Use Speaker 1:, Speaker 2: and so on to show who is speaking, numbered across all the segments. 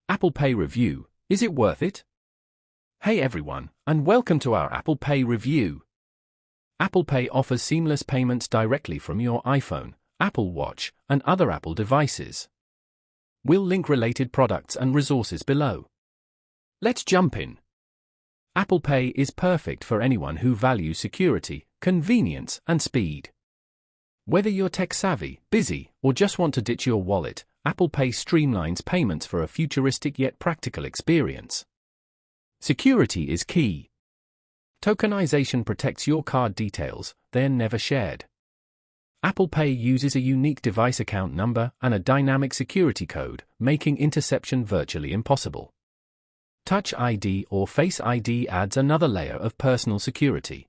Speaker 1: Apple Pay review, is it worth it? Hey everyone, and welcome to our Apple Pay review. Apple Pay offers seamless payments directly from your iPhone, Apple Watch, and other Apple devices. We'll link related products and resources below. Let's jump in. Apple Pay is perfect for anyone who values security, convenience, and speed. Whether you're tech-savvy, busy, or just want to ditch your wallet, Apple Pay streamlines payments for a futuristic yet practical experience. Security is key. Tokenization protects your card details, they're never shared. Apple Pay uses a unique device account number and a dynamic security code, making interception virtually impossible. Touch ID or Face ID adds another layer of personal security.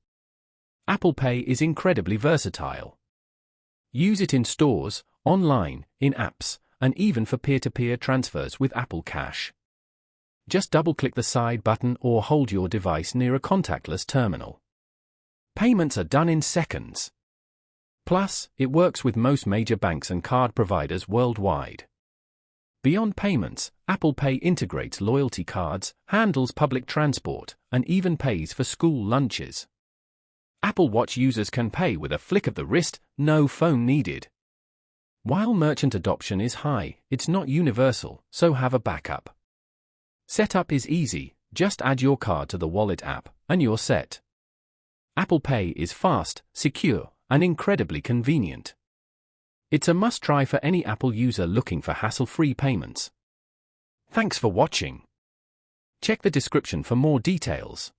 Speaker 1: Apple Pay is incredibly versatile. Use it in stores, online, in apps, and even for peer-to-peer transfers with Apple Cash. Just double-click the side button or hold your device near a contactless terminal. Payments are done in seconds. Plus, it works with most major banks and card providers worldwide. Beyond payments, Apple Pay integrates loyalty cards, handles public transport, and even pays for school lunches. Apple Watch users can pay with a flick of the wrist, no phone needed. While merchant adoption is high, it's not universal, so have a backup. Setup is easy, just add your card to the Wallet app, and you're set. Apple Pay is fast, secure, and incredibly convenient. It's a must-try for any Apple user looking for hassle-free payments. Thanks for watching. Check the description for more details.